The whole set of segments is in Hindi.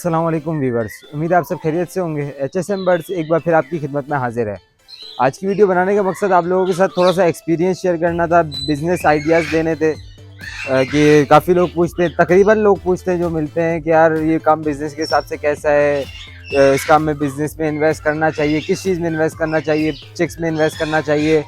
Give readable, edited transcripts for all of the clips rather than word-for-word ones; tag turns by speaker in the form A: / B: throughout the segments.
A: अस्सलाम वालेकुम वीवर्स, उम्मीद है आप सब खैरियत से होंगे। HSM बर्ड्स एक बार फिर आपकी खिदमत में हाजिर है। आज की वीडियो बनाने का मकसद आप लोगों के साथ थोड़ा सा एक्सपीरियंस शेयर करना था, बिज़नेस आइडियाज़ देने थे। कि काफ़ी लोग पूछते हैं, तकरीबन लोग पूछते हैं जो मिलते हैं कि यार ये काम बिज़नेस के हिसाब से कैसा है, इस काम में बिज़नेस में इन्वेस्ट करना चाहिए, किस चीज़ में इन्वेस्ट करना चाहिए, चिक्स में इन्वेस्ट करना चाहिए,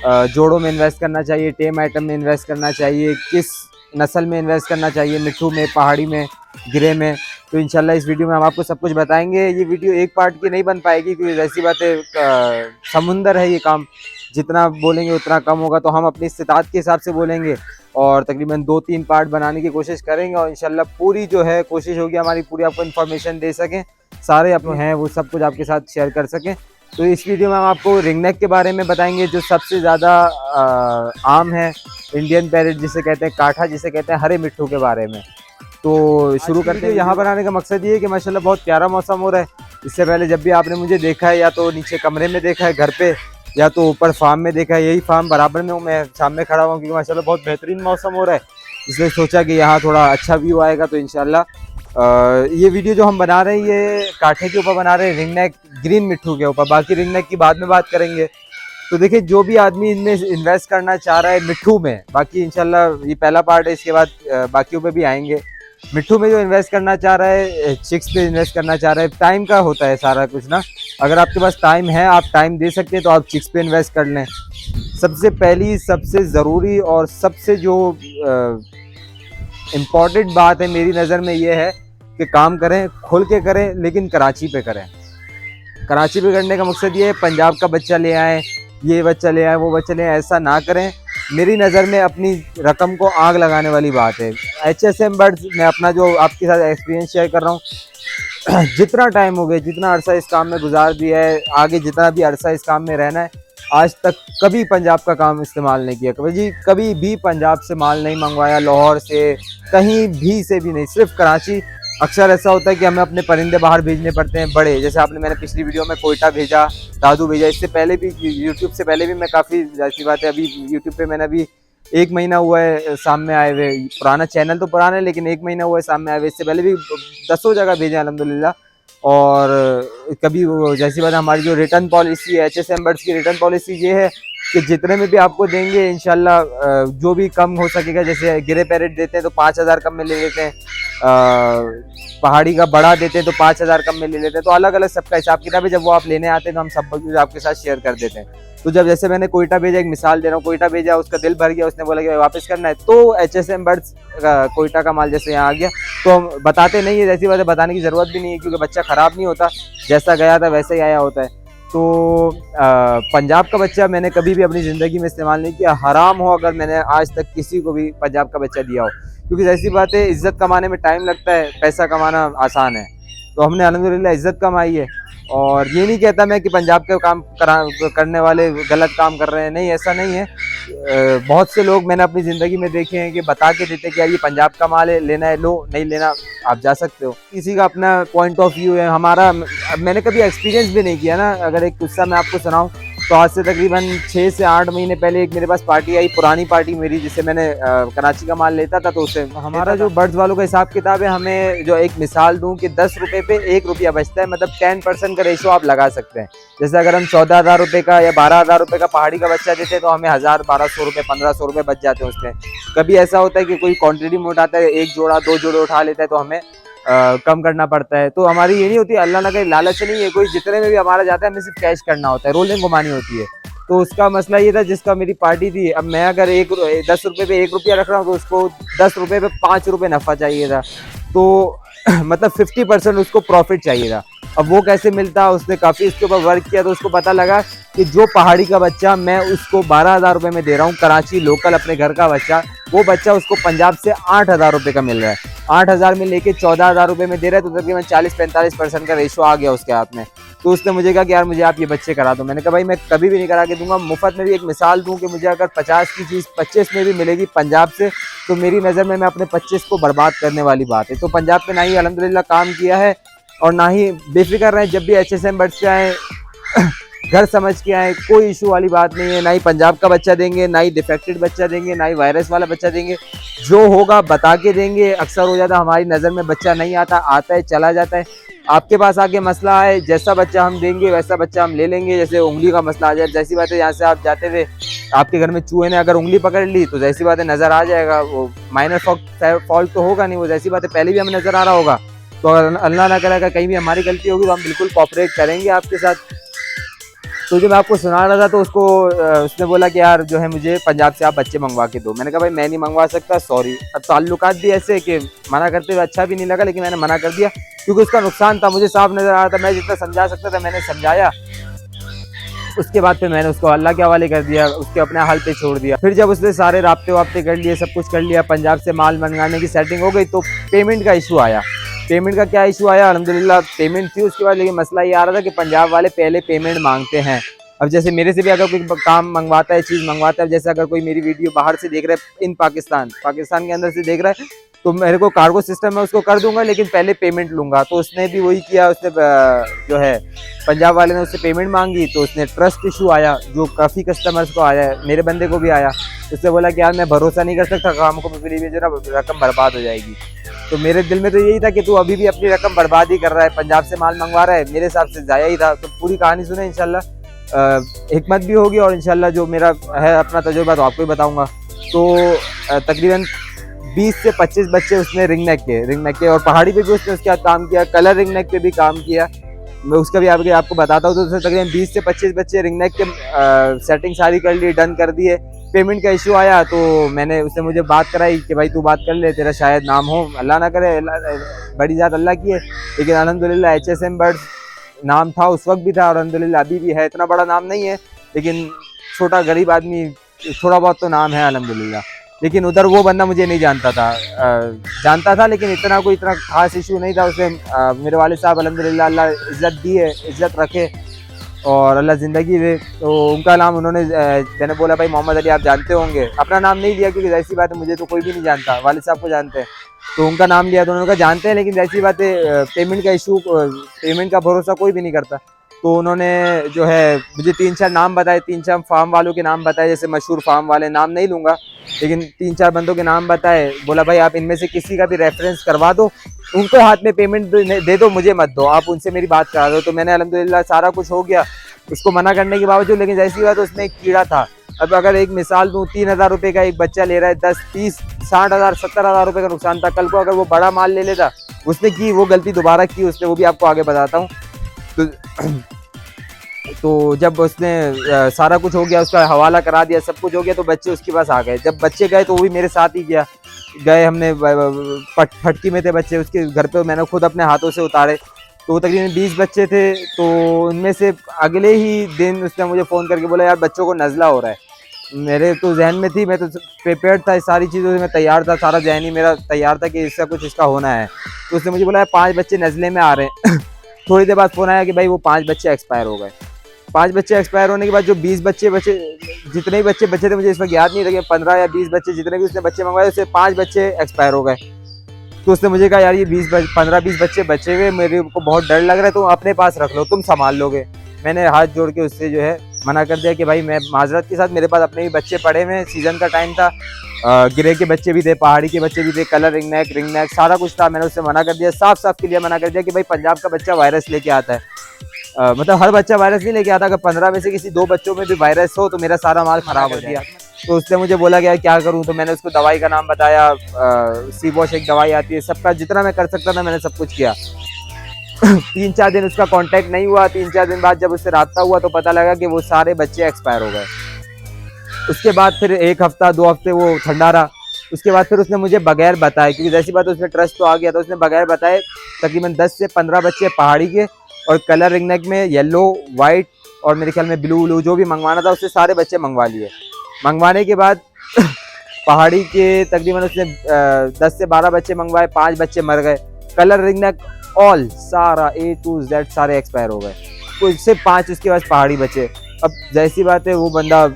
A: जोड़ों में इन्वेस्ट करना चाहिए, टेम आइटम में इन्वेस्ट करना चाहिए, किस नस्ल में इन्वेस्ट करना चाहिए, मिट्ठू में, पहाड़ी में, गिरे में। तो इंशाल्लाह इस वीडियो में हम आपको सब कुछ बताएंगे। ये वीडियो एक पार्ट की नहीं बन पाएगी क्योंकि ऐसी बात है, समुंदर है ये काम, जितना बोलेंगे उतना कम होगा। तो हम अपनी इस्तिताअत के हिसाब से बोलेंगे और तकरीबन 2-3 पार्ट बनाने की कोशिश करेंगे और इंशाल्लाह पूरी जो है कोशिश होगी हमारी पूरी आपको इन्फॉर्मेशन दे सकें, सारे अपने हैं वो सब कुछ आपके साथ शेयर कर सकें। तो इस वीडियो में हम आपको रिंगनेक के बारे में बताएंगे जो सबसे ज़्यादा आम है, इंडियन पैरेट जिसे कहते हैं, काठा जिसे कहते हैं, हरे मिट्ठू के बारे में। तो शुरू करते हैं। यहाँ पर आने का मकसद ये है कि माशाल्लाह बहुत प्यारा मौसम हो रहा है। इससे पहले जब भी आपने मुझे देखा है या तो नीचे कमरे में देखा है घर पे या तो ऊपर फार्म में देखा है, यही फार्म बराबर में हूँ, मैं सामने खड़ा हुआ क्योंकि माशाल्लाह बहुत बेहतरीन मौसम हो रहा है, इसलिए सोचा कि यहाँ थोड़ा अच्छा व्यू आएगा। तो इंशाल्लाह ये वीडियो जो हम बना रहे हैं ये काठे के ऊपर बना रहे हैं, रिंगनेक ग्रीन मिट्ठू के ऊपर। बाकी रिंगनेक की बाद में बात करेंगे। तो देखिए जो भी आदमी इनमें इन्वेस्ट करना चाह रहा है मिट्ठू में, बाकी इंशाल्लाह ये पहला पार्ट है, इसके बाद बाकियों पे भी आएंगे। मिट्ठू में जो इन्वेस्ट करना चाह रहा है, चिक्स पे इन्वेस्ट करना चाह रहा है, टाइम का होता है सारा कुछ ना। अगर आपके पास टाइम है, आप टाइम दे सकते हैं तो आप चिक्स पे इन्वेस्ट कर लें। सबसे पहली, सबसे ज़रूरी और सबसे जो इम्पॉर्टेंट बात है मेरी नज़र में ये है कि काम करें, खुल के करें, लेकिन कराची पे करें। कराची पे करने का मकसद ये है पंजाब का बच्चा ले आए, ये बच्चा ले आए, वो बच्चा ले आए, ऐसा ना करें। मेरी नज़र में अपनी रकम को आग लगाने वाली बात है। HSM बर्ड्स, मैं अपना जो आपके साथ एक्सपीरियंस शेयर कर रहा हूँ, जितना टाइम हो गया, जितना अरसा इस काम में गुजार दिया है, आगे जितना भी अरसा इस काम में रहना है, आज तक कभी पंजाब का काम इस्तेमाल नहीं किया। कभी भी पंजाब से माल नहीं मंगवाया, लाहौर से, कहीं भी से भी नहीं, सिर्फ कराची। अक्सर ऐसा होता है कि हमें अपने परिंदे बाहर भेजने पड़ते हैं बड़े, जैसे आपने मैंने पिछली वीडियो में कोयटा भेजा, दादू भेजा। इससे पहले भी यूट्यूब से पहले भी मैं काफ़ी, ऐसी बात है, अभी यूट्यूब पे मैंने अभी 1 महीना हुआ है सामने आए हुए, पुराना चैनल तो पुराना है लेकिन 1 महीना हुआ है सामने आए हुए। इससे पहले भी 10 जगह भेजे अल्हम्दुलिल्लाह। और कभी वो जैसी बात, हमारी जो रिटर्न पॉलिसी है, HSM बर्ड्स की रिटर्न पॉलिसी ये है कि जितने में भी आपको देंगे इंशाल्लाह जो भी कम हो सकेगा, जैसे गिरे पैरेट देते हैं तो 5000 कम में ले लेते हैं, पहाड़ी का बड़ा देते हैं तो 5000 कम में ले लेते हैं। तो अलग अलग सबका हिसाब किताब है। जब वो आप लेने आते हैं तो हम सब कुछ आपके साथ शेयर कर देते हैं। तो जब जैसे मैंने कोयटा भेजा, एक मिसाल दे रहा हूँ, कोयटा भेजा, उसका दिल भर गया, उसने बोला कि वापस करना है, तो HSM बर्ड्स कोयटा का माल जैसे यहाँ आ गया तो हम बताते नहीं है, जैसी बात है, बताने की ज़रूरत भी नहीं है क्योंकि बच्चा ख़राब नहीं होता, जैसा गया था वैसे ही आया होता है। तो पंजाब का बच्चा मैंने कभी भी अपनी ज़िंदगी में इस्तेमाल नहीं किया। हराम हो अगर मैंने आज तक किसी को भी पंजाब का बच्चा दिया हो, क्योंकि जैसी बात है, इज़्ज़त कमाने में टाइम लगता है, पैसा कमाना आसान है। तो हमने अल्हम्दुलिल्लाह इज़्ज़त कमाई है। और ये नहीं कहता मैं कि पंजाब के काम करने वाले गलत काम कर रहे हैं, नहीं, ऐसा नहीं है। बहुत से लोग मैंने अपनी ज़िंदगी में देखे हैं कि बता के देते हैं कि यार ये पंजाब का माल है, लेना है लो, नहीं लेना आप जा सकते हो। किसी का अपना पॉइंट ऑफ व्यू है, हमारा मैंने कभी एक्सपीरियंस भी नहीं किया ना। अगर एक किस्सा मैं आपको सुनाऊँ तो आज से तकरीबन 6 से 8 महीने पहले एक मेरे पास पार्टी आई, पुरानी पार्टी मेरी, जिससे मैंने कराची का माल लेता था। तो उससे हमारा जो बर्ड्स वालों का हिसाब किताब है, हमें जो एक मिसाल दूं कि 10 रुपये पे 1 रुपया बचता है, मतलब 10% का रेशो आप लगा सकते हैं। जैसे अगर हम 14,000 रुपये का या 12,000 रुपये का पहाड़ी का बच्चा देते हैं तो हमें 1000-1200 रुपये, 1500 रुपये बच जाते हैं उसमें। कभी ऐसा होता है कि कोई क्वान्टिटी में उठाता है, 1 जोड़ा 2 जोड़े उठा लेता है तो हमें कम करना पड़ता है। तो हमारी ये नहीं होती, अल्लाह ना करे, लालच नहीं है कोई, जितने में भी हमारा जाता है हमें सिर्फ कैश करना होता है, रोलिंग घुमानी होती है। तो उसका मसला ये था, जिसका मेरी पार्टी थी, अब मैं अगर 10 रुपये पे 1 रुपया रख रहा हूँ तो उसको 10 रुपये पे 5 रुपये नफ़ा चाहिए था। तो मतलब 50% उसको प्रॉफिट चाहिए था। अब वो कैसे मिलता, उसने काफ़ी इसके ऊपर वर्क किया तो उसको पता लगा कि जो पहाड़ी का बच्चा मैं उसको 12,000 रुपये में दे रहा हूँ, कराची लोकल अपने घर का बच्चा, वो बच्चा उसको पंजाब से 8,000 रुपये का मिल रहा है। 8,000 में लेके 14,000 रुपये में दे रहा है, तो तकरीबन 40-45% का रेशो आ गया उसके हाथ में। तो उसने मुझे कहा कि यार मुझे आप ये बच्चे करा दो। मैंने कहा भाई मैं कभी भी नहीं करा के दूंगा, मुफ्त में भी। एक मिसाल दूं कि मुझे अगर 50 की चीज़ 25 में भी मिलेगी पंजाब से, तो मेरी नज़र में मैं अपने 25 को बर्बाद करने वाली बात है। तो पंजाब पे ना ही अल्हम्दुलिल्लाह काम किया है और ना ही बेफिक्र रहें, जब भी HSM बर्ड्स पे आए घर समझ के आए, कोई इशू वाली बात नहीं है। ना ही पंजाब का बच्चा देंगे, ना ही डिफेक्टेड बच्चा देंगे, ना ही वायरस वाला बच्चा देंगे। जो होगा बता के देंगे। अक्सर हो जाता हमारी नज़र में बच्चा नहीं आता, आता है चला जाता है। आपके पास आके मसला है, जैसा बच्चा हम देंगे वैसा बच्चा हम ले लेंगे। जैसे उंगली का मसला आ जाए, जैसी बात है यहाँ से आप जाते थे, आपके घर में चूहे ने अगर उंगली पकड़ ली तो जैसी बात है नज़र आ जाएगा। वो माइनर फॉल्ट तो होगा नहीं, वो जैसी बात है पहले भी हमें नज़र आ रहा होगा। तो अल्लाह ना करेगा कहीं भी हमारी गलती होगी तो हम बिल्कुल कोऑपरेट करेंगे आपके साथ। तो जब मैं आपको सुना रहा था तो उसने बोला कि यार जो है मुझे पंजाब से आप बच्चे मंगवा के दो। मैंने कहा भाई मैं नहीं मंगवा सकता, सॉरी। अब ताल्लुकात भी ऐसे कि मना करते हुए अच्छा भी नहीं लगा, लेकिन मैंने मना कर दिया क्योंकि उसका नुकसान था, मुझे साफ नज़र आ रहा था। मैं जितना समझा सकता था मैंने समझाया। उसके बाद फिर मैंने उसको अल्लाह के हवाले कर दिया, उसके अपने हाल पे छोड़ दिया। फिर जब उसने सारे राब्ते वाब्ते कर लिए, सब कुछ कर लिया, पंजाब से माल मंगाने की सेटिंग हो गई, तो पेमेंट का इशू आया। पेमेंट का क्या इशू आया, अल्हम्दुलिल्लाह पेमेंट थी उसके बाद, लेकिन मसला ये आ रहा था कि पंजाब वाले पहले पेमेंट मांगते हैं। अब जैसे मेरे से भी अगर कोई काम मंगवाता है, चीज़ मंगवाता है, जैसे अगर कोई मेरी वीडियो बाहर से देख रहा है, इन पाकिस्तान के अंदर से देख रहा है, तो मेरे को कार्गो सिस्टम है उसको कर दूंगा, लेकिन पहले पेमेंट लूंगा। तो उसने भी वही किया, उसने जो है पंजाब वाले ने उससे पेमेंट मांगी, तो उसने ट्रस्ट इशू आया जो काफ़ी कस्टमर्स को आया है, मेरे बंदे को भी आया। उसने बोला कि यार मैं भरोसा नहीं कर सकता, काम को मेरी जो ना रकम बर्बाद हो जाएगी। तो मेरे दिल में तो यही था कि तू अभी भी अपनी रकम बर्बाद ही कर रहा है, पंजाब से माल मंगवा रहा है, मेरे हिसाब से ज़ाया ही था। तो पूरी कहानी सुने, इंशाल्लाह हिकमत भी होगी और इंशाल्लाह जो मेरा है अपना तजुर्बा तो आपको ही बताऊंगा। तो तकरीबन 20 से 25 बच्चे उसने रिंग नेक के और पहाड़ी पे भी उसने उसके साथ काम किया, कलर रिंग नेक पे भी काम किया। मैं उसका भी आपको बताता हूँ। तो उसने तकरीबन 20 से 25 बच्चे रिंग नेक के सेटिंग सारी कर ली, डन कर दिए। पेमेंट का इशू आया तो मैंने उससे मुझे बात कराई कि भाई तू बात कर ले, तेरा शायद नाम हो, अल्लाह ना करे, बड़ी ज़ात अल्लाह की है, लेकिन अल्हम्दुलिल्लाह HSM बर्ड्स नाम था उस वक्त भी था और अल्हम्दुलिल्लाह अभी भी है। इतना बड़ा नाम नहीं है, लेकिन छोटा गरीब आदमी, थोड़ा बहुत तो नाम है अल्हम्दुलिल्लाह। लेकिन उधर वो बंदा मुझे नहीं जानता था, जानता था लेकिन इतना खास इशू नहीं था। उसने मेरे वाले साहब अल्हम्दुलिल्लाह अल्लाह इज़्ज़त दी है, इज़्ज़त रखे और अल्लाह ज़िंदगी दे। तो उनका नाम उन्होंने, मैंने बोला भाई मोहम्मद अली आप जानते होंगे, अपना नाम नहीं लिया क्योंकि ऐसी बात है मुझे तो कोई भी नहीं जानता, वाले साहब को जानते हैं। तो उनका नाम लिया तो उन्होंने कहा जानते हैं, लेकिन ऐसी बात है पेमेंट का इशू, पेमेंट का भरोसा कोई भी नहीं करता। तो उन्होंने जो है मुझे 3-4 नाम बताए, 3-4 फार्म वालों के नाम बताए, जैसे मशहूर फार्म वाले, नाम नहीं लूँगा, लेकिन 3-4 बंदों के नाम बताए। बोला भाई आप इनमें से किसी का भी रेफरेंस करवा दो, उनको हाथ में पेमेंट दे दो, मुझे मत दो, आप उनसे मेरी बात करा दो। तो मैंने अल्हम्दुलिल्लाह सारा कुछ हो गया उसको मना करने के बावजूद, लेकिन जैसी बात उसमें एक कीड़ा था। अब अगर एक मिसाल दूँ, 3,000 रुपये का एक बच्चा ले रहा है, 10, 30, 60,000, 70,000 रुपये का नुकसान था। कल को अगर वो बड़ा माल ले लेता, उसने की वो गलती दोबारा की उसने, वो भी आपको आगे बताता हूँ। तो जब उसने सारा कुछ हो गया, उसका हवाला करा दिया, सब कुछ हो गया, तो बच्चे उसके पास आ गए। जब बच्चे गए तो वो भी मेरे साथ ही गए, हमने फटकी में थे बच्चे उसके घर पे, मैंने खुद अपने हाथों से उतारे। तो तकरीबन 20 बच्चे थे। तो उनमें से अगले ही दिन उसने मुझे फ़ोन करके बोला यार बच्चों को नज़ला हो रहा है। मेरे तो जहन में थी, मैं तो प्रिपेयर्ड था, सारी चीज़ों से मैं तैयार था, सारा जहनी मेरा तैयार था कि इसका कुछ इसका होना है। तो उसने मुझे बोला 5 बच्चे नज़ले में आ रहे हैं। थोड़ी देर बाद फ़ोन आया कि भाई वो 5 बच्चे एक्सपायर हो गए। 5 बच्चे एक्सपायर होने के बाद जो 20 बच्चे जितने भी बच्चे बचे थे, मुझे इस वक्त याद नहीं, लगे 15 या 20 बच्चे जितने भी उसने बच्चे मंगवाए, उससे 5 बच्चे एक्सपायर हो गए। तो उसने मुझे कहा यार ये 15-20 बच्चे बचे हुए, मेरे को बहुत डर लग रहा है, तुम अपने पास रख लो, तुम संभाल लोगे। मैंने हाथ जोड़ के उससे जो है मना कर दिया कि भाई मैं माजरत के साथ, मेरे पास अपने भी बच्चे पड़े हुए, सीज़न का टाइम था, गिरे के बच्चे भी थे, पहाड़ी के बच्चे भी थे, कलर रिंग नेक सारा कुछ था। मैंने उससे मना कर दिया, साफ क्लियर मना कर दिया कि भाई पंजाब का बच्चा वायरस लेके आता है। मतलब हर बच्चा वायरस नहीं लेके आता, अगर 15 में से किसी 2 बच्चों में भी वायरस हो तो मेरा सारा माल खराब हो गया। तो उसने मुझे बोला गया क्या करूं, तो मैंने उसको दवाई का नाम बताया, सी वॉश एक दवाई आती है, सबका जितना मैं कर सकता था मैंने सब कुछ किया। 3-4 दिन उसका कांटेक्ट नहीं हुआ। 3-4 दिन बाद जब उससे राब्ता हुआ तो पता लगा कि वो सारे बच्चे एक्सपायर हो गए। उसके बाद फिर 1 हफ्ता 2 हफ्ते वो ठंडा रहा। उसके बाद फिर उसने मुझे बगैर बताए, क्योंकि जैसी बात उसमें ट्रस्ट तो आ गया, तो उसने बगैर बताए तकरीबन 10 से 15 बच्चे पहाड़ी के और कलर रिंग नेक में येलो, वाइट और मेरे ख्याल में ब्लू जो भी मंगवाना था उससे सारे बच्चे मंगवा लिए। मंगवाने के बाद पहाड़ी के तकरीबन उसने 10 से 12 बच्चे मंगवाए, 5 बच्चे मर गए। कलर रिंग नेक ऑल सारा A to Z सारे एक्सपायर हो गए, तो सिर्फ 5 उसके पास पहाड़ी बचे। अब जैसी बात है वो बंदा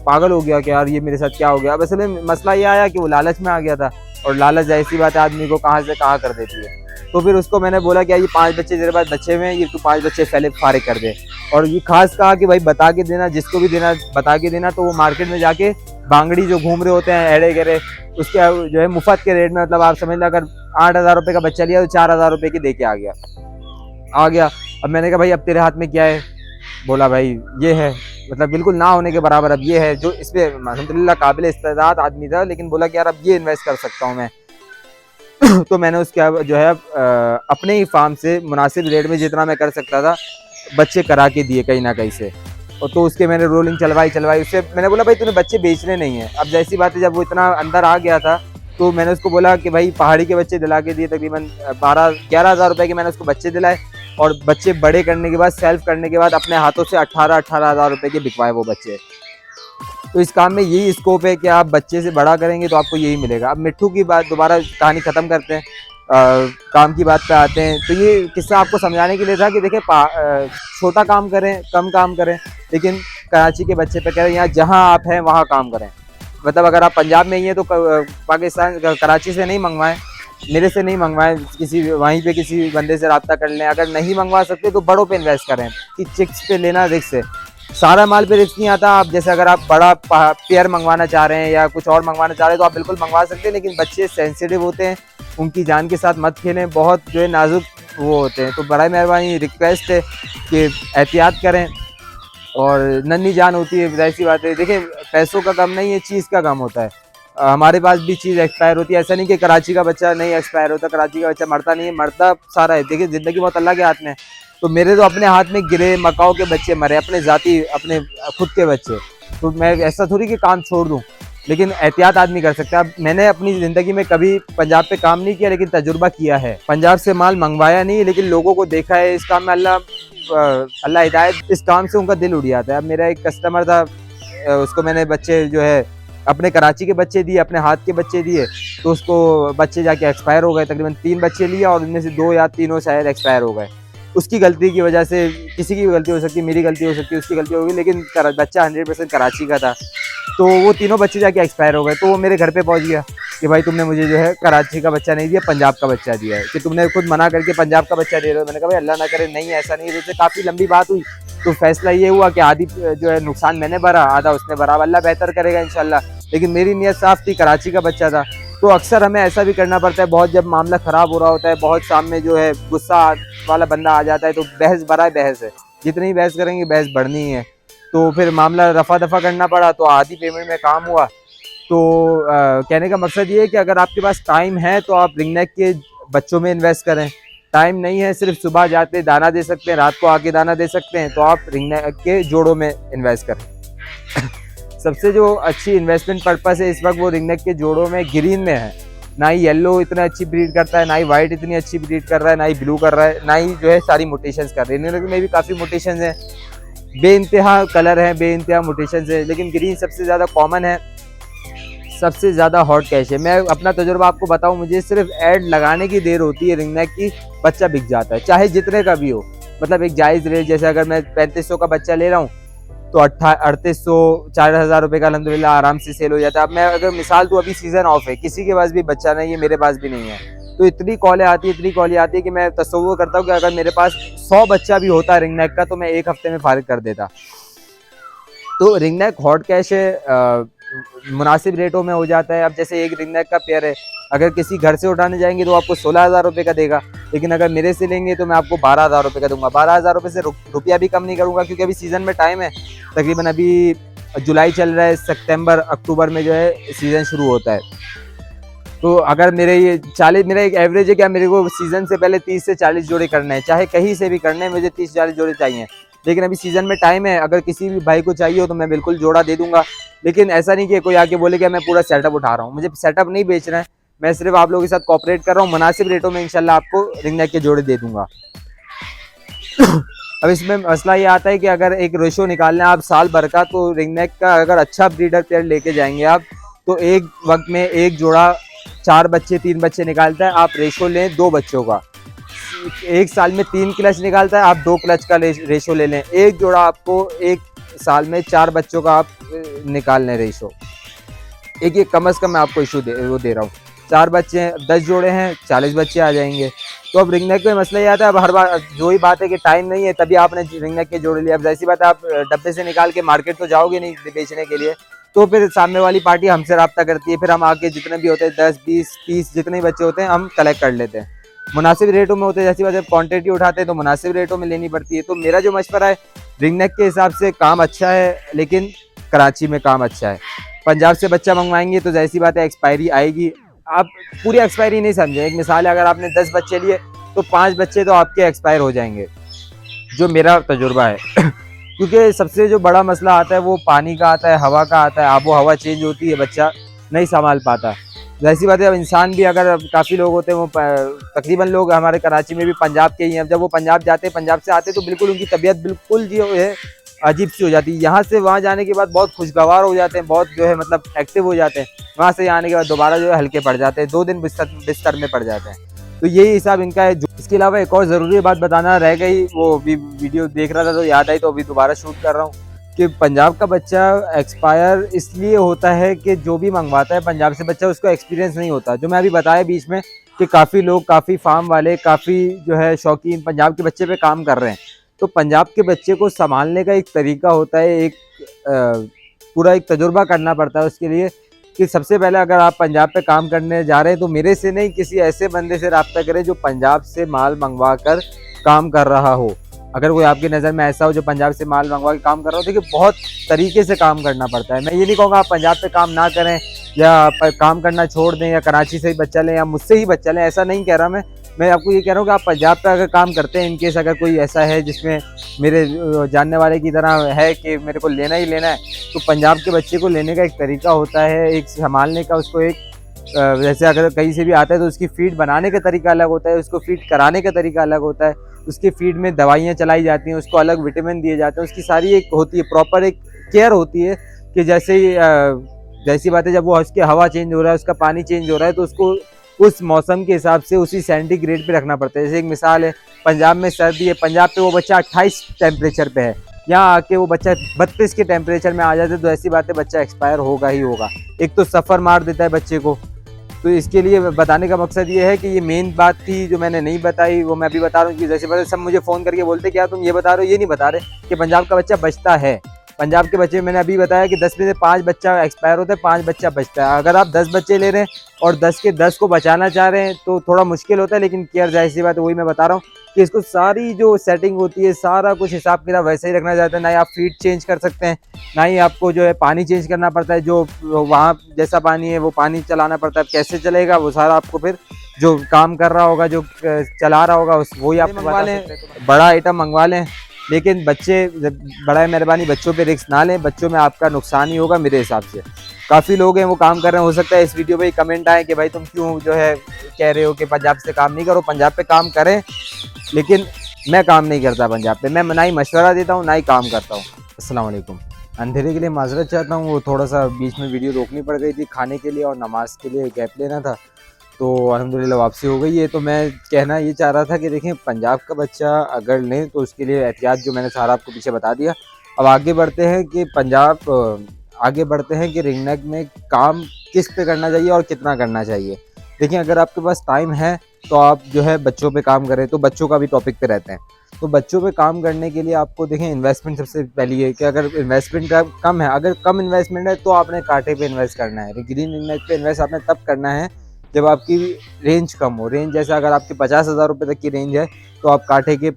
A: पागल हो गया कि यार ये मेरे साथ क्या हो गया। अब असल में मसला ये आया कि वो लालच में आ गया था, और लालच ऐसी बात है आदमी को कहाँ से कहाँ कर देती है। तो फिर उसको मैंने बोला कि ये 5 बच्चे तेरे पास बच्चे हुए हैं, ये तू 5 बच्चे पहले फारिग कर दे। और ये खास कहा कि भाई बता के देना, जिसको भी देना बता के देना, तो वो मार्केट में जाके बांगड़ी जो घूम रहे होते हैं एड़े गहरे, उसके जो है मुफ्त के रेट में, मतलब आप समझ लो अगर 8,000 रुपये का बच्चा लिया तो 4,000 रुपये की दे के आ गया। अब मैंने कहा भाई अब तेरे हाथ में क्या है? बोला भाई ये है, मतलब बिल्कुल ना होने के बराबर अब ये है, जो इसमें अल्हम्दुलिल्लाह काबिल इस्तेदाद आदमी था, लेकिन बोला कि यार अब ये इन्वेस्ट कर सकता हूँ मैं। तो मैंने उसके जो है अपने ही फार्म से मुनासिब रेट में जितना मैं कर सकता था बच्चे करा के दिए कहीं ना कहीं से। और तो उसके मैंने रोलिंग चलवाई उससे। मैंने बोला भाई तूने बच्चे बेचने नहीं है। अब जैसी बात है, जब वो इतना अंदर आ गया था तो मैंने उसको बोला कि भाई पहाड़ी के बच्चे दिला के दिए, तकरीबन 11,000 रुपये के मैंने उसको बच्चे दिलाए। और बच्चे बड़े करने के बाद, सेल्फ करने के बाद अपने हाथों से 18,000 रुपये के बिकवाए वो बच्चे। तो इस काम में यही स्कोप है कि आप बच्चे से बड़ा करेंगे तो आपको यही मिलेगा। अब मिट्ठू की बात दोबारा कहानी ख़त्म करते हैं, काम की बात पे आते हैं। तो ये किस्सा आपको समझाने के लिए था कि देखिए छोटा काम करें, कम काम करें, लेकिन कराची के बच्चे पे करें, यहाँ जहाँ आप हैं वहाँ काम करें। मतलब अगर आप पंजाब में ही हैं तो पाकिस्तान कराची से नहीं मंगवाएं, मेरे से नहीं मंगवाएं, किसी वहीं पे किसी बंदे से रब्ता कर लें। अगर नहीं मंगवा सकते तो बड़ों पे इन्वेस्ट करें, कि चिक्स पे लेना रिस्क है, सारा माल पे रिस्क नहीं आता। आप जैसे अगर आप बड़ा पेयर मंगवाना चाह रहे हैं या कुछ और मंगवाना चाह रहे हैं तो आप बिल्कुल मंगवा सकते हैं, लेकिन बच्चे सेंसिटिव होते हैं, उनकी जान के साथ मत खेलें, बहुत जो है नाजुक वो होते हैं। तो बराए मेहरबानी रिक्वेस्ट है कि एहतियात करें। और नन्ही जान होती है, ऐसी बात है। देखिए पैसों का कम नहीं है, चीज़ का कम होता है। हमारे पास भी चीज़ एक्सपायर होती है, ऐसा नहीं कि कराची का बच्चा नहीं एक्सपायर होता, कराची का बच्चा मरता नहीं है, मरता सारा है। देखिए ज़िंदगी बहुत अल्लाह के हाथ में है। तो मेरे तो अपने हाथ में गिरे मकाओ के बच्चे मरे, अपने ज़ाती अपने खुद के बच्चे। तो मैं ऐसा थोड़ी कि काम छोड़ दूँ, लेकिन एहतियात आदमी कर सकता है। अब मैंने अपनी ज़िंदगी में कभी पंजाब पे काम नहीं किया, लेकिन तजुर्बा किया है। पंजाब से माल मंगवाया नहीं, लेकिन लोगों को देखा है इस काम में। अल्लाह हिदायत, इस काम से उनका दिल उड़ जाता है। अब मेरा एक कस्टमर था, उसको मैंने बच्चे जो है अपने कराची के बच्चे दिए, अपने हाथ के बच्चे दिए, तो उसको बच्चे जाके एक्सपायर हो गए। तकरीबन 3 बच्चे लिए और उनमें से 2 या 3 शायद एक्सपायर हो गए। उसकी गलती की वजह से, किसी की भी गलती हो सकती है, मेरी गलती हो सकती है, उसकी गलती होगी, लेकिन बच्चा 100% कराची का था। तो वो तीनों बच्चे जाके एक्सपायर हो गए। तो वो मेरे घर पे पहुंच गया कि भाई तुमने मुझे जो है कराची का बच्चा नहीं दिया, पंजाब का बच्चा दिया है, कि तुमने खुद मना करके पंजाब का बच्चा दे रहे हो। मैंने कहा भाई अल्लाह ना करे, नहीं ऐसा नहीं है। काफ़ी लंबी बात हुई, तो फैसला ये हुआ कि आधी जो है नुकसान मैंने भरा, आधा उसने भरा। अल्लाह बेहतर करेगा इंशाल्लाह, लेकिन मेरी नीयत साफ थी, कराची का बच्चा था। तो अक्सर हमें ऐसा भी करना पड़ता है, बहुत जब मामला ख़राब हो रहा होता है, बहुत सामने जो है गुस्सा वाला बंदा आ जाता है, तो बहस बराए बहस है, जितनी बहस करेंगे बहस बढ़नी है। तो फिर मामला रफा दफा करना पड़ा, तो आधी पेमेंट में काम हुआ। तो कहने का मकसद ये है कि अगर आपके पास टाइम है तो आप रिंगनेक के बच्चों में इन्वेस्ट करें। टाइम नहीं है, सिर्फ सुबह जाते दाना दे सकते हैं, रात को आके दाना दे सकते हैं, तो आप रिंगनेक के जोड़ों में इन्वेस्ट करें। सबसे जो अच्छी इन्वेस्टमेंट पर्पस है इस वक्त वो रिंगनेक के जोड़ों में ग्रीन में है। ना ही येलो इतना अच्छी ब्रीड करता है, ना ही वाइट इतनी अच्छी ब्रीड कर रहा है, ना ही ब्लू कर रहा है, ना ही जो है सारी मोटेशंस कर रही है। रिंगनेक में भी काफ़ी मोटेशंस हैं, बेइंतहा कलर है, बेइंतहा मोटेशंस है, लेकिन ग्रीन सबसे ज़्यादा कॉमन है, सबसे ज़्यादा हॉट कैश है। मैं अपना तजुर्बा आपको बताऊं, मुझे सिर्फ ऐड लगाने की देर होती है, रिंगनेक की बच्चा बिक जाता है, चाहे जितने का भी हो। मतलब एक जायज़ रेट, जैसे अगर मैं 3500 का बच्चा ले रहा हूँ तो 3800 4000 रुपये का अल्हम्दुलिल्लाह आराम से सेल हो जाता है। अब मैं अगर मिसाल दूँ, अभी सीज़न ऑफ है, किसी के पास भी बच्चा नहीं है, मेरे पास भी नहीं है, तो इतनी कॉलें आती है कि मैं तसव्वुर करता हूँ कि अगर मेरे पास 100 बच्चा भी होता है रिंगनेक का तो मैं 1 हफ्ते में फारिग कर देता। तो रिंगनेक हॉट कैश है, मुनासिब रेटों में हो जाता है। अब जैसे एक रिंगनेक का पेयर है, अगर किसी घर से उठाने जाएंगे तो आपको 16,000 रुपये का देगा, लेकिन अगर मेरे से लेंगे तो मैं आपको 12,000 रुपये का दूंगा। 12,000 रुपये से रुपया भी कम नहीं करूंगा, क्योंकि अभी सीज़न में टाइम है। तकरीबन अभी जुलाई चल रहा है, सितंबर अक्टूबर में जो है सीज़न शुरू होता है। तो अगर मेरे ये 40, मेरा एक एवरेज है क्या, मेरे को सीज़न से पहले 30 से 40 जोड़े करने हैं, चाहे कहीं से भी करने हैं, मुझे 30-40 जोड़े चाहिए। लेकिन अभी सीज़न में टाइम है, अगर किसी भी भाई को चाहिए हो तो मैं बिल्कुल जोड़ा दे दूंगा। लेकिन ऐसा नहीं कि कोई आके बोले कि मैं पूरा सेटअप उठा रहा हूँ, मुझे सेटअप नहीं बेचना है, मैं सिर्फ आप लोगों के साथ कोऑपरेट कर रहा हूँ। मुनासिब रेटों में इंशाल्लाह आपको रिंगनेक के जोड़े दे दूंगा। अब इसमें मसला ये आता है कि अगर एक रेशो निकालना है आप साल भर का, तो रिंगनेक का अगर अच्छा ब्रीडर पेयर लेके जाएंगे आप, तो एक वक्त में एक जोड़ा 4 बच्चे 3 बच्चे निकालता है। आप रेशो लें 2 बच्चों का, एक साल में 3 क्लच निकालता है, आप 2 क्लच का रेशो ले लें। एक जोड़ा आपको एक साल में 4 बच्चों का आप निकाल लें रेशो। एक ये कम से कम मैं आपको इशू दे रहा हूँ, 4 बच्चे हैं, 10 जोड़े हैं, 40 बच्चे आ जाएंगे। तो अब रिंग नेक में मसला ये आता है, अब हर बार जो ही बात है कि टाइम नहीं है तभी आपने रिंग नेक के जोड़े लिए। अब जैसी बात है, आप डब्बे से निकाल के मार्केट तो जाओगे नहीं बेचने के लिए, तो फिर सामने वाली पार्टी हमसे रब्ता करती है, फिर हम आके जितने भी होते हैं 10 20 30 जितने भी बच्चे होते हैं हम कलेक्ट कर लेते हैं। मुनासिब रेटों में होते हैं, जैसी बात है क्वांटिटी उठाते हैं तो मुनासिब रेटों में लेनी पड़ती है। तो मेरा जो मशवरा है, रिंग नेक के हिसाब से काम अच्छा है, लेकिन कराची में काम अच्छा है। पंजाब से बच्चा मंगवाएंगे तो जैसी बात है एक्सपायरी आएगी, आप पूरी एक्सपायरी नहीं समझे। एक मिसाल है, अगर आपने 10 बच्चे लिए तो 5 बच्चे तो आपके एक्सपायर हो जाएंगे, जो मेरा तजुर्बा है। क्योंकि सबसे जो बड़ा मसला आता है वो पानी का आता है, हवा का आता है, आबो हवा चेंज होती है, बच्चा नहीं संभाल पाता। जैसी बात है, अब इंसान भी अगर काफ़ी लोग होते हैं, वो तकरीबन लोग हमारे कराची में भी पंजाब के ही हैं। जब वो पंजाब जाते हैं, पंजाब से आते हैं, तो बिल्कुल उनकी तबीयत बिल्कुल जो है अजीब सी हो जाती है। यहाँ से वहाँ जाने के बाद बहुत खुशगवार हो जाते हैं, बहुत जो है मतलब एक्टिव हो जाते हैं। वहाँ से आने के बाद दोबारा जो है हल्के पड़ जाते हैं, 2 दिन बिस्तर में पड़ जाते हैं। तो यही हिसाब इनका है। इसके अलावा एक और ज़रूरी बात बताना रह गई, वो भी वीडियो देख रहा था तो याद आई, तो अभी दोबारा शूट कर रहा हूँ कि पंजाब का बच्चा एक्सपायर इसलिए होता है कि जो भी मंगवाता है पंजाब से बच्चा, उसको एक्सपीरियंस नहीं होता। जो मैं अभी बताया बीच में कि काफ़ी लोग, काफ़ी फार्म वाले, काफ़ी जो है शौकीन पंजाब के बच्चे पे काम कर रहे हैं। तो पंजाब के बच्चे को संभालने का एक तरीका होता है, एक पूरा एक तजुर्बा करना पड़ता है उसके लिए कि सबसे पहले अगर आप पंजाब पे काम करने जा रहे हैं तो मेरे से नहीं, किसी ऐसे बंदे से रब्ता करें जो पंजाब से माल मंगवा कर काम कर रहा हो। अगर कोई आपकी नज़र में ऐसा हो जो पंजाब से माल मंगवा के काम कर रहा हो, देखिए बहुत तरीके से काम करना पड़ता है। मैं ये नहीं कहूँगा आप पंजाब पे काम ना करें या काम करना छोड़ दें या कराची से ही बच्चा लें या मुझसे ही बच्चा लें, ऐसा नहीं कह रहा मैं आपको ये कह रहा हूँ कि आप पंजाब पे अगर काम करते हैं, इनकेस अगर कोई ऐसा है जिसमें मेरे जानने वाले की तरह है कि मेरे को लेना ही लेना है, तो पंजाब के बच्चे को लेने का एक तरीका होता है, एक संभालने का, उसको एक जैसे अगर कहीं से भी आता है तो उसकी फीड बनाने का तरीका अलग होता है, उसको फीड कराने का तरीका अलग होता है, उसकी फीड में दवाइयाँ चलाई जाती हैं, उसको अलग विटामिन दिए जाते हैं, उसकी सारी एक होती है प्रॉपर एक केयर होती है कि जैसी बात है, जब वो उसकी हवा चेंज हो रहा है, उसका पानी चेंज हो रहा है, तो उसको उस मौसम के हिसाब से उसी सेंटीग्रेड पे रखना पड़ता है। जैसे एक मिसाल है, पंजाब में सर्दी है, पंजाब पे वो बच्चा 28 टेम्परेचर पे है, यहाँ आके वो बच्चा 32 के टेम्परेचर में आ जाता है, तो ऐसी बात है बच्चा एक्सपायर होगा ही होगा। एक तो सफ़र मार देता है बच्चे को। तो इसके लिए बताने का मकसद ये है कि ये मेन बात थी जो मैंने नहीं बताई, वो मैं अभी बता रहा हूँ कि जैसे पहले सब मुझे फ़ोन करके बोलते क्या तुम ये बता रहे हो, ये नहीं बता रहे कि पंजाब का बच्चा बचता है। पंजाब के बच्चे मैंने अभी बताया कि 10 में से 5 बच्चा एक्सपायर होता है, 5 बच्चा बचता है। अगर आप 10 बच्चे ले रहे हैं और 10 के 10 को बचाना चाह रहे हैं तो थोड़ा मुश्किल होता है, लेकिन केयर जाहिर सी बात है, वही मैं बता रहा हूँ कि इसको सारी जो सेटिंग होती है, सारा कुछ हिसाब किताब वैसे ही रखना चाहता है। ना ही आप फीड चेंज कर सकते हैं, ना ही आपको जो है पानी चेंज करना पड़ता है, जो वहाँ जैसा पानी है वो पानी चलाना पड़ता है। कैसे चलेगा वो सारा आपको फिर जो काम कर रहा होगा, जो चला रहा होगा, वही आप मंगवा लें, बड़ा आइटम मंगवा लें। लेकिन बच्चे, बड़ा मेहरबानी बच्चों पे रिस्क ना लें, बच्चों में आपका नुकसान ही होगा मेरे हिसाब से। काफ़ी लोग हैं वो काम कर रहे हैं, हो सकता है इस वीडियो पे कमेंट आए कि भाई तुम क्यों जो है कह रहे हो कि पंजाब से काम नहीं करो। पंजाब पे काम करें, लेकिन मैं काम नहीं करता पंजाब पे, मैं ना ही मशवरा देता हूँ ना ही काम करता हूँ। अस्सलाम वालेकुम। अंधेरे के लिए माजरत चाहता हूँ, वो थोड़ा सा बीच में वीडियो रोकनी पड़ गई थी, खाने के लिए और नमाज के लिए गैप लेना था, तो अल्हम्दुलिल्लाह वापसी हो गई है। तो मैं कहना ये चाह रहा था कि देखें, पंजाब का बच्चा अगर लें तो उसके लिए एहतियात जो मैंने सारा आपको पीछे बता दिया। अब आगे बढ़ते हैं कि रिंग नेक में काम किस पे करना चाहिए और कितना करना चाहिए। देखिए, अगर आपके पास टाइम है तो आप जो है बच्चों पे काम करें, तो बच्चों का भी टॉपिक पे रहते हैं। तो बच्चों पे काम करने के लिए आपको देखें, इन्वेस्टमेंट सबसे पहली है कि अगर इन्वेस्टमेंट कम है, अगर कम इन्वेस्टमेंट है तो आपने कांटे पे इन्वेस्ट करना है। ग्रीन रिंग नेक पे इन्वेस्ट आपने तब करना है जब आपकी रेंज कम हो। रेंज जैसे अगर आपकी 50,000 रुपये तक की रेंज है तो आप कांटे के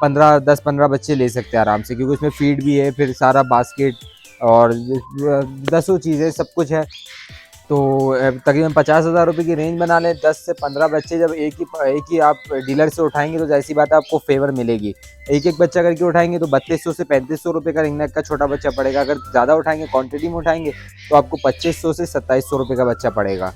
A: 10-15 बच्चे ले सकते हैं आराम से, क्योंकि उसमें फीड भी है, फिर सारा बास्केट और 10 चीज़ें सब कुछ है। तो तकरीबन 50,000 रुपये की रेंज बना लें। 10 से 15 बच्चे जब एक ही आप डीलर से उठाएंगे तो जैसी बात है आपको फेवर मिलेगी। एक बच्चा करके उठाएंगे तो 3200 से 3500 रुपये का रिंग नेक का छोटा बच्चा पड़ेगा। अगर ज़्यादा उठाएंगे, क्वांटिटी में उठाएंगे, तो आपको 2500 से 2700 रुपये का बच्चा पड़ेगा।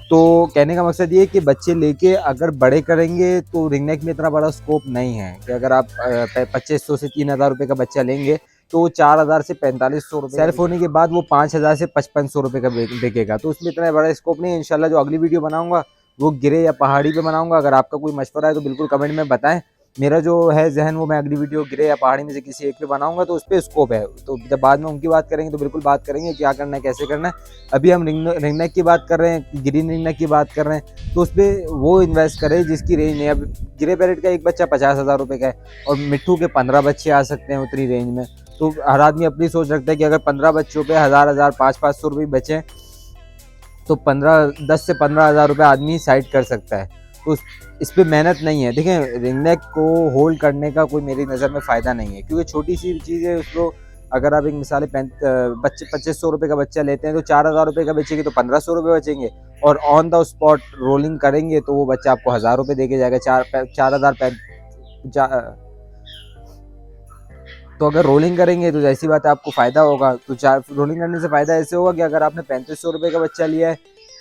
A: तो कहने का मकसद ये है कि बच्चे लेके अगर बड़े करेंगे तो रिंग नेक में इतना बड़ा स्कोप नहीं है कि अगर आप 2500 से 3000 रुपये का बच्चा लेंगे तो 4000 से 4500 रुपये सेल्फ होने के बाद वो 5000 से 5500 रुपये का बिकेगा। तो उसमें इतना बड़ा स्कोप नहीं है। इंशाल्लाह जो अगली वीडियो बनाऊंगा वो गिरे या पहाड़ी पे बनाऊंगा। अगर आपका कोई मशवरा है तो बिल्कुल कमेंट में बताएं। मेरा जो है जहन वो मैं अगली वीडियो गिरे या पहाड़ी में से किसी एक पे बनाऊंगा तो उस पर स्कोप है, तो जब बाद में उनकी बात करेंगे तो बिल्कुल बात करेंगे क्या करना है कैसे करना है। अभी हम रिंग नेक की बात कर रहे हैं, ग्रीन रिंग नेक की बात कर रहे हैं, तो उस पर वो इन्वेस्ट करे जिसकी रेंज नहीं। अब ग्रे पैरेट का एक बच्चा 50,000 रुपये का है और मिट्ठू के 15 बच्चे आ सकते हैं उतनी रेंज में। तो हर आदमी अपनी सोच रखता है कि अगर 15 बच्चों पे 1000 500 रुपये बचे तो 10 से 15,000 रुपये आदमी साइड कर सकता है। तो इस पे मेहनत नहीं है। देखें, रिंग नेक को होल्ड करने का कोई मेरी नज़र में फ़ायदा नहीं है, क्योंकि छोटी सी चीज़ है। उसको अगर आप एक मिसाल बच्चे 2500 रुपये का बच्चा लेते हैं तो 4000 रुपये का बेचेंगे तो 1500 रुपये बचेंगे, और ऑन द स्पॉट रोलिंग करेंगे तो वो बच्चा आपको 1000 रुपये दे के जाएगा। 4000 तो अगर रोलिंग करेंगे तो ऐसी बात है आपको फ़ायदा होगा। तो रोलिंग करने से फ़ायदा ऐसे होगा कि अगर आपने 3500 रुपये का बच्चा लिया है,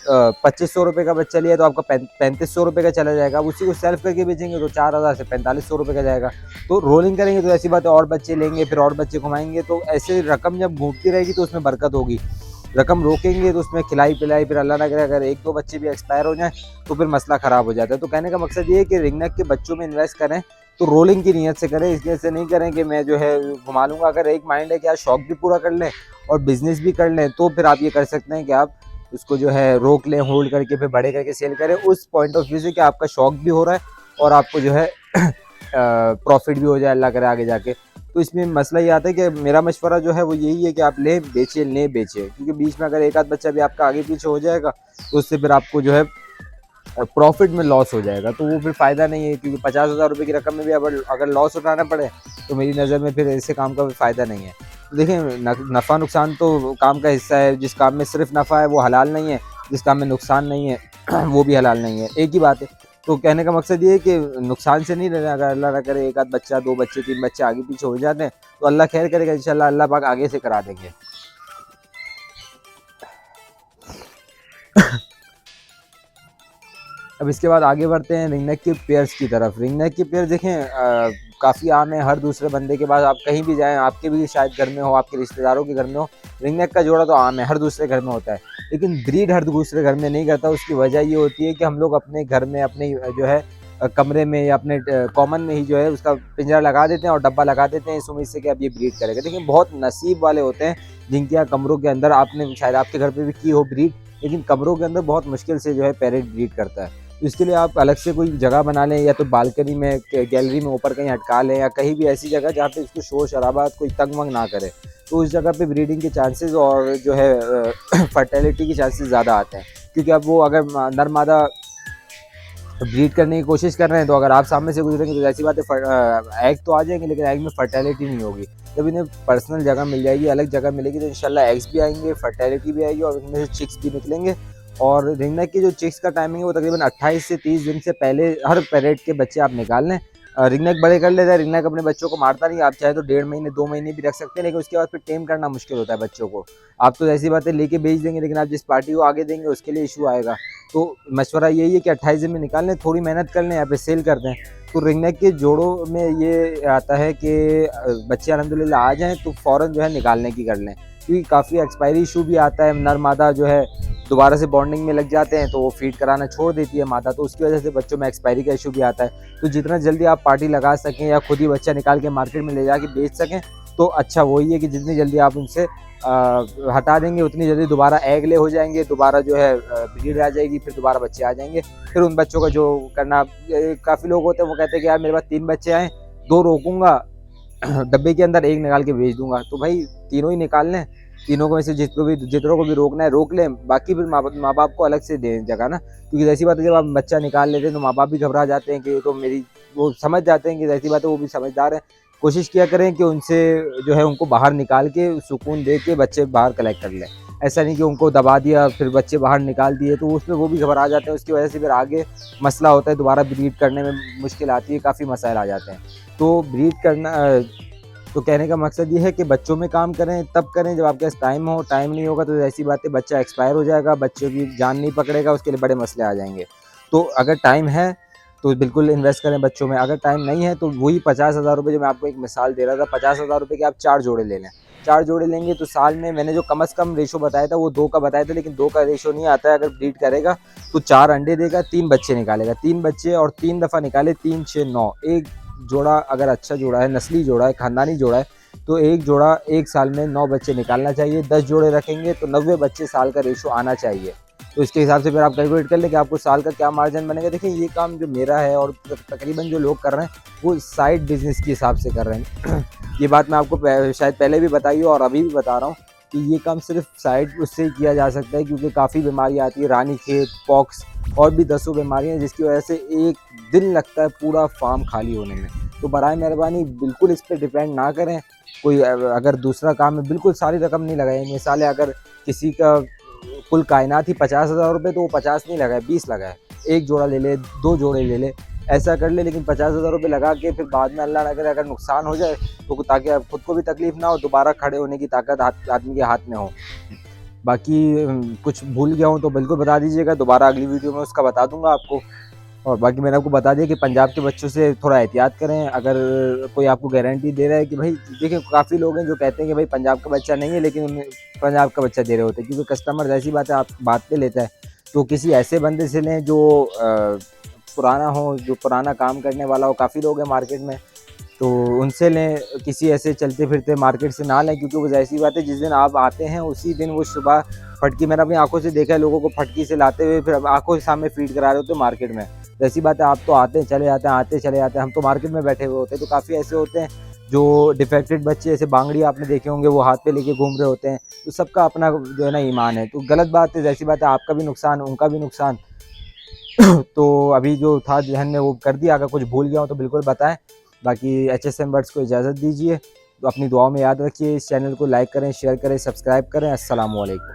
A: 2500 रुपये का बच्चा लिया तो आपका 3500 रुपये का चला जाएगा। अब उसी को सेल्फ करके बेचेंगे तो 4000 से 4500 रुपये का जाएगा। तो रोलिंग करेंगे तो ऐसी बात है और बच्चे लेंगे, फिर और बच्चे घुमाएंगे, तो ऐसे रकम जब घूमती रहेगी तो उसमें बरकत होगी। रकम रोकेंगे तो उसमें खिलाई पिलाई, फिर अल्लाह ना करे अगर एक दो बच्चे भी एक्सपायर हो जाए तो फिर मसला ख़राब हो जाता है। तो कहने का मकसद ये है कि रिंग नेक के बच्चों में इन्वेस्ट करें तो रोलिंग की नीयत से करें, इसलिए से नहीं करें कि मैं जो है घुमा लूँगा। अगर एक माइंड है कि यार शौक भी पूरा कर लें और बिज़नेस भी कर लें, तो फिर आप ये कर सकते हैं कि आप उसको जो है रोक लें, होल्ड करके फिर बड़े करके सेल करें, उस पॉइंट ऑफ व्यू से कि आपका शौक भी हो रहा है और आपको जो है प्रॉफिट भी हो जाए अल्लाह करे आगे जाके। तो इसमें मसला ये आता है कि मेरा मशवरा जो है वो यही है कि आप लें बेचें, क्योंकि बीच में अगर एक आध बच्चा भी आपका आगे पीछे हो जाएगा तो उससे फिर आपको जो है प्रॉफिट में लॉस हो जाएगा, तो वो फिर फ़ायदा नहीं है। क्योंकि 50,000 रुपये की रकम में भी अगर लॉस उठाना पड़े तो मेरी नज़र में फिर ऐसे काम का फ़ायदा नहीं है। तो देखें, नफ़ा नुकसान तो काम का हिस्सा है। जिस काम में सिर्फ नफ़ा है वो हलाल नहीं है, जिस काम में नुकसान नहीं है वो भी हलाल नहीं है, एक ही बात है। तो कहने का मकसद ये है कि नुकसान से नहीं रहना। अगर अल्लाह ना करे एक आध बच्चा, 2 बच्चे, 3 बच्चे आगे पीछे हो जाते हैं तो अल्लाह खैर करेगा, इंशाल्लाह अल्लाह पाक आगे से करा देंगे। अब इसके बाद आगे बढ़ते हैं रिंग नेक के पेयर्स की तरफ। रिंग नेक के पेयर देखें काफ़ी आम है, हर दूसरे बंदे के पास, आप कहीं भी जाएं, आपके भी शायद घर में हो, आपके रिश्तेदारों के घर में हो, रिंग नेक का जोड़ा तो आम है, हर दूसरे घर में होता है। लेकिन ब्रीड हर दूसरे घर में नहीं करता। उसकी वजह ये होती है कि हम लोग अपने घर में, अपने जो है कमरे में या अपने कॉमन में ही जो है उसका पिंजरा लगा देते हैं और डब्बा लगा देते हैं इस उम्मीद से कि अब ये ब्रीड करेगा। देखिए, बहुत नसीब वाले होते हैं जिनके यहाँ कमरों के अंदर, आपने शायद आपके घर पे भी की हो ब्रीड, लेकिन कमरों के अंदर बहुत मुश्किल से जो है पैरेट ब्रीड करता है। तो इसके लिए आप अलग से कोई जगह बना लें, या तो बालकनी में, गैलरी में ऊपर कहीं अटका लें, या कहीं भी ऐसी जगह जहाँ पे उसको शोर शराबा कोई तंग वंग ना करे, तो उस जगह पे ब्रीडिंग के चांसेस और जो है फर्टिलिटी के चांसेस ज़्यादा आते हैं। क्योंकि अब वो अगर नर मादा ब्रीड करने की कोशिश कर रहे हैं तो अगर आप सामने से गुजरेंगे तो ऐसी बात है एग तो आ जाएंगे, लेकिन एग में फर्टिलिटी नहीं होगी। जब इन्हें पर्सनल जगह मिल जाएगी, अलग जगह मिलेगी, तो इंशाल्लाह एग्स भी आएंगे, फर्टिलिटी भी आएगी और इनमें से चिक्स भी निकलेंगे। और रिंग नेक की जो चिक्स का टाइमिंग है वो तकरीबन 28 से 30 दिन से पहले हर पैरेट के बच्चे आप निकाल लें। रिंग नेक बड़े कर लेता है। रिंग नेक अपने बच्चों को मारता नहीं, आप चाहे तो 1.5 महीने 2 महीने भी रख सकते हैं, लेकिन उसके बाद फिर टेम करना मुश्किल होता है बच्चों को। आप तो ऐसी बातें लेके बेच देंगे, लेकिन आप जिस पार्टी को आगे देंगे उसके लिए इशू आएगा। तो मशवरा यही है कि 28 दिन में निकाल लें, थोड़ी मेहनत कर लें, यहाँ पे सेल कर दें। तो रिंग नेक के जोड़ों में ये आता है कि बच्चे अल्हम्दुलिल्लाह आ जाएँ तो फ़ौरन जो है निकालने की कर लें, क्योंकि काफ़ी एक्सपायरी इशू भी आता है। नर मादा जो है दोबारा से बॉन्डिंग में लग जाते हैं तो वो फीड कराना छोड़ देती है मादा, तो उसकी वजह से बच्चों में एक्सपायरी का इशू भी आता है। तो जितना जल्दी आप पार्टी लगा सकें या खुद ही बच्चा निकाल के मार्केट में ले जाके बेच सकें तो अच्छा वही है कि जितनी जल्दी आप उनसे हटा देंगे उतनी जल्दी दोबारा एग ले हो जाएंगे, दोबारा जो है ब्रीड आ जाएगी, फिर दोबारा बच्चे आ जाएंगे। फिर उन बच्चों का जो करना, काफ़ी लोग होते हैं वो कहते हैं कि यार मेरे पास 3 बच्चे आए, 2 रोकूंगा डब्बे के अंदर, 1 निकाल के बेच दूंगा। तो भाई तीनों ही निकाल लें, तीनों को में से जितनों को भी रोकना है रोक लें, बाकी फिर माँ बाप को अलग से दें जगह ना। क्योंकि ऐसी बात है जब आप बच्चा निकाल लेते हैं तो माँ बाप भी घबरा जाते हैं कि तो मेरी, वो समझ जाते हैं कि ऐसी बात है, वो भी समझदार हैं। कोशिश किया करें कि उनसे जो है उनको बाहर निकाल के सुकून दे के बच्चे बाहर कलेक्ट कर लें। ऐसा नहीं कि उनको दबा दिया फिर बच्चे बाहर निकाल दिए, तो उसमें वो भी घबरा जाते हैं। उसकी वजह से फिर आगे मसला होता है, दोबारा ब्रीड करने में मुश्किल आती है, काफ़ी मसाइल आ जाते हैं। तो ब्रीड करना, तो कहने का मकसद ये है कि बच्चों में काम करें तब करें जब आपके पास टाइम हो। टाइम नहीं होगा तो ऐसी बात है बच्चा एक्सपायर हो जाएगा, बच्चों की जान नहीं पकड़ेगा, उसके लिए बड़े मसले आ जाएंगे। तो अगर टाइम है तो बिल्कुल इन्वेस्ट करें बच्चों में। अगर टाइम नहीं है तो वही 50,000 रुपये जो मैं आपको एक मिसाल दे रहा था, 50,000 रुपये के आप 4 जोड़े ले लें। 4 जोड़े लेंगे तो साल में, मैंने जो कम से कम रेशो बताया था वो 2 का बताया था, लेकिन 2 का रेशो नहीं आता है। अगर ब्रीड करेगा तो 4 अंडे देगा, 3 बच्चे निकालेगा, 3 बच्चे और 3 दफ़ा निकाले, 3 6 9, एक जोड़ा अगर अच्छा जोड़ा है, नस्ली जोड़ा है, खानदानी जोड़ा है, तो एक जोड़ा एक साल में 9 बच्चे निकालना चाहिए। 10 जोड़े रखेंगे तो 90 बच्चे साल का रेशो आना चाहिए। तो इसके हिसाब से फिर आप कैलकुलेट कर लें कि आपको साल का क्या मार्जिन बनेगा। देखिए ये काम जो मेरा है और तकरीबन जो लोग कर रहे हैं वो साइड बिजनेस के हिसाब से कर रहे हैं। ये बात मैं आपको शायद पहले भी बताई हो और अभी भी बता रहा हूँ कि ये काम सिर्फ साइड उससे ही किया जा सकता है, क्योंकि काफ़ी बीमारियाँ आती है, रानीखेत, पॉक्स और भी 10 बीमारियाँ, जिसकी वजह से एक दिन लगता है पूरा फार्म खाली होने में। तो बराए मेहरबानी बिल्कुल इस पर डिपेंड ना करें। कोई अगर दूसरा काम है बिल्कुल सारी रकम नहीं लगाए। मिसाल है अगर किसी का कुल कायनात ही 50,000 रुपये, तो वो 50 नहीं लगाए, 20 लगाए, एक जोड़ा ले ले, 2 जोड़े ले ले, ऐसा कर ले। लेकिन 50,000 रुपये लगा के फिर बाद में अल्लाह ना करे अगर नुकसान हो जाए तो ताकि खुद को भी तकलीफ ना हो, दोबारा खड़े होने की ताकत आदमी के हाथ में हो। बाकी कुछ भूल गया हूँ तो बिल्कुल बता दीजिएगा, दोबारा अगली वीडियो में उसका बता दूंगा आपको। और बाकी मैंने आपको बता दिया कि पंजाब के बच्चों से थोड़ा एहतियात करें। अगर कोई आपको गारंटी दे रहा है कि भाई, देखिए काफ़ी लोग हैं जो कहते हैं कि भाई पंजाब का बच्चा नहीं है, लेकिन उन्हें पंजाब का बच्चा दे रहे होते हैं, क्योंकि कस्टमर ऐसी बात है आप बात पे लेता है। तो किसी ऐसे बंदे से लें जो पुराना हो, जो पुराना काम करने वाला हो। काफ़ी लोग हैं मार्केट में, तो उनसे लें, किसी ऐसे चलते फिरते मार्केट से ना लें, क्योंकि वो ऐसी बात है जिस दिन आप आते हैं उसी दिन वो सुबह फटकी, मैंने अपनी आंखों से देखा है लोगों को फटकी से लाते हुए फिर आंखों के सामने फीड करा रहे होते मार्केट में। तो ऐसी बात है, आप तो आते हैं चले जाते हैं, आते चले जाते हैं, हम तो मार्केट में बैठे हुए होते हैं। तो काफ़ी ऐसे होते हैं जो डिफेक्टेड बच्चे, जैसे बांगड़ी आपने देखे होंगे, वो हाथ पे लेके घूम रहे होते हैं। तो सबका अपना जो है ना ईमान है, तो गलत बात है, ऐसी बात है, आपका भी नुकसान उनका भी नुकसान। तो अभी जो था जहन में वो कर दिया, अगर कुछ भूल गया हो तो बिल्कुल बताएं। बाकी HSM बर्ड्स को इजाज़त दीजिए, तो अपनी दुआओं में याद रखिए। इस चैनल को लाइक करें, शेयर करें, सब्सक्राइब करें। अस्सलाम वालेकुम।